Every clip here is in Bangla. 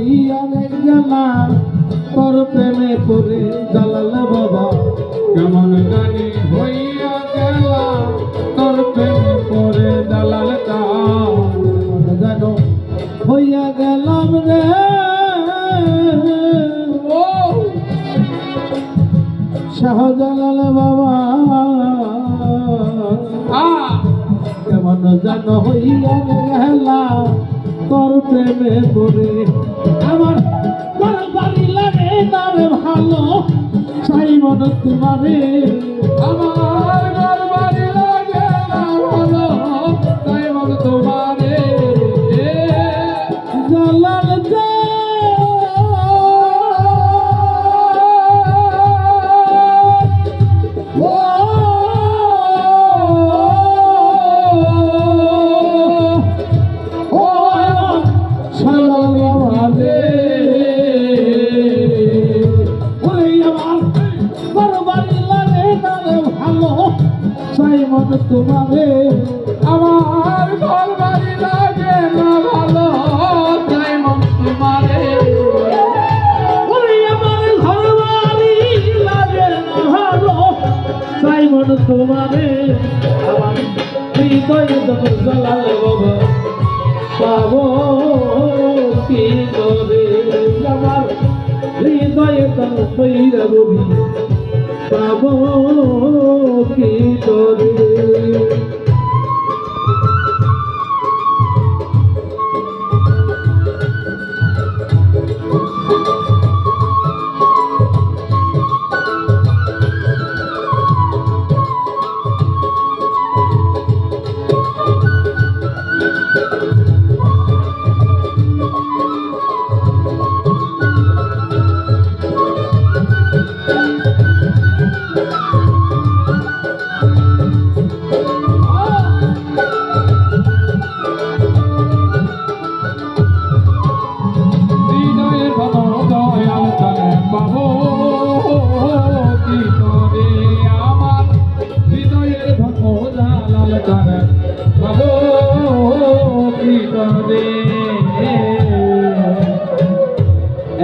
হইয়া গেলাম তোর প্রেমে পড়ে জালাল বাবা কেমন জানি হইয়া গেলাম তোর প্রেমে পড়ে জালাল জানো হইয়া গেলাম রে ও শাহজালাল বাবা কেমন জানো হইয়া গেলাম তোর প্রেমে পড়ে আমার তোর বাড়ি লাগে তার ভালো চাই মন তোমারে আমার ঘর বাড়ি লাগে না ভালো তাই মন তোমারে জালাল তোমারে আমার ঘর বাড়ি লাগে না ভালো তাই মন তোমারে আমার ঘর বাড়ি লাগে না ভালো চাই মন তোমারে আমার হৃদয় জালাল বাবা পাবো কি করে আমার হৃদয় তৈরা রবি পাবো কি করে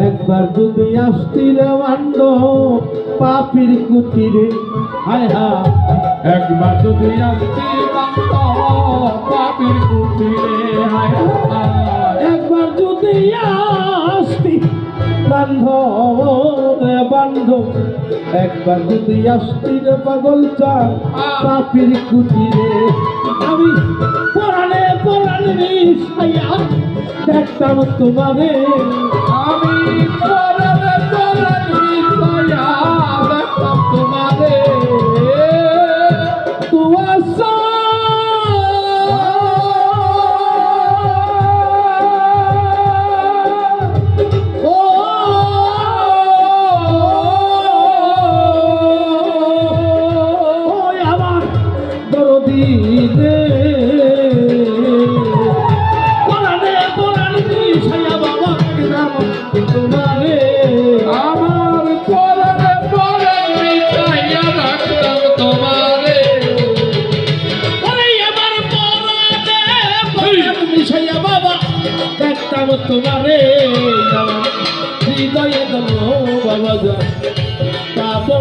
একবার যদি আসতিরে মান্ড পাপির কুটিরে হায় হায় একবার যদি আসতি পাপির কুটিরে হায় হায় একবার যদি আসতি বান্ধব রে বান্ধব একবার যদি আসতি রে পাগল চা পাপির কুটিরে আমি পরাণে পরাণে মিশাইয়া দেখতাম তোমারে আমি পরাণে পরাণে মিশাইয়া দেখতাম তোমারে কুয়াশা আমার দরদি রে পরাণে পরাণে মিশাইয়া বাবা তোমারে আমার পরাণে পরাণে মিশাইয়া দেখতাম তোমারে আমার পরাণে পরাণে মিশাইয়া বাবা দেখতাম তোমারে হৃদয়ে দম বাবা যা পাবো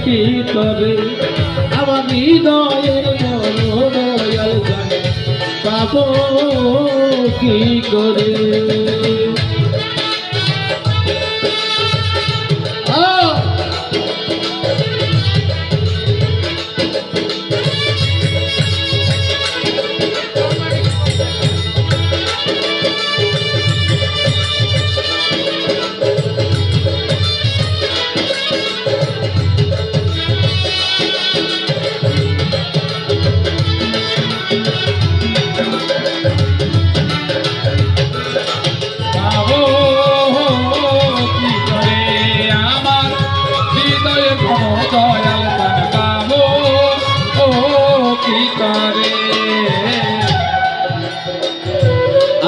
কি করে আমার হৃদয়ের মনোদয়াল জানে পাবো কি করে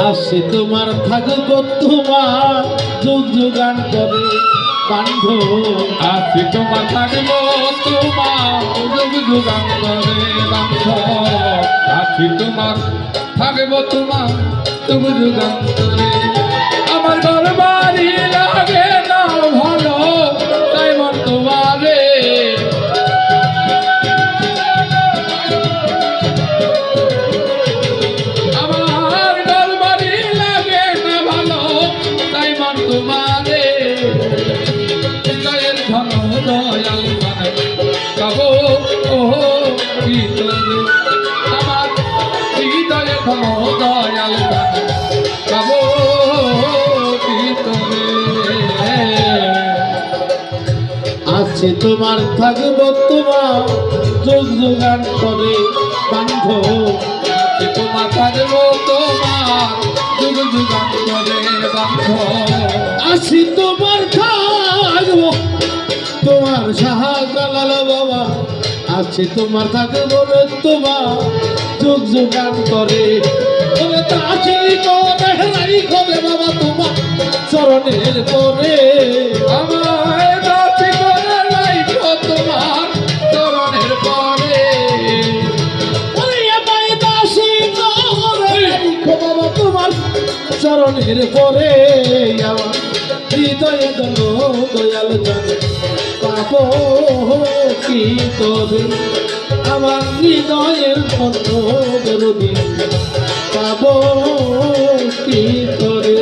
আসে তোমার থাকবো তোমার যুগ যুগান করে বান্ধব আসি তোমার থাকবো তোমার যুগ যুগান করে বান্ধব আসি তোমার থাকবো তোমার যুগ যুগান করে তোমারে হৃদয়ের ধন দয়াল গান গাবো ও ভিতরে আমার হৃদয়ের ধন দয়াল গান গাবো ভিতরে আছে তোমার থাকবো তোমার যোগ যোগান করে বান্ধব আছে তোমার থাকবো তোমার যুগ যুগান্তরে বান্ধ আছি তোমার থাকবো তোমার শাহজালাল বাবা আছে তোমার থাকবো রে তোমার যোগ যোগান করে তবে তা আছি করে রাই করে বাবা তোমার চরণের পরে আমায় দাসী করে রাইখো তোমার চরণের পরে ওরে আমায় দাসী করে রাইখো বাবা তোমার চরণের পরে আমার হৃদয়ে দল দয়াল জানে পাবো কি তবে আমার হৃদয়ের মন্দ বেরোবি পাবো কি করে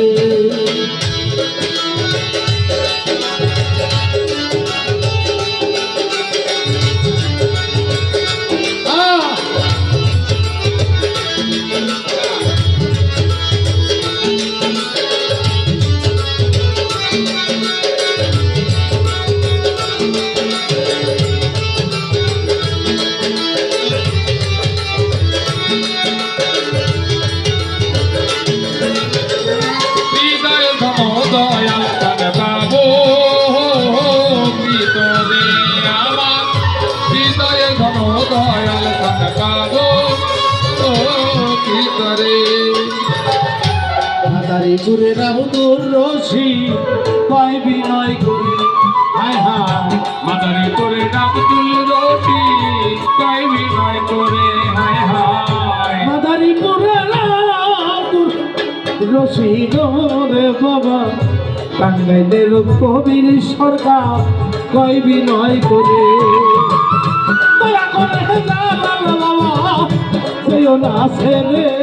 হৃদয় ধন দয়াল গান গাবো ভিতরে আমার হৃদয় ধন দয়াল গান গাবো ভিতরে হাতারি ঘুরে রাহুদুর রশি পাই বিনয় করি হায় হায় মাদারে করে ডাবতুল রশি তাই বিনয় করে হায় হায় মাদারি করে রাহুদুর রশি রে বাবা টাঙ্গাইলের কবির সরকার কয় বিনয় করে দয়া করে জালাল বাবা যেও না ছেড়ে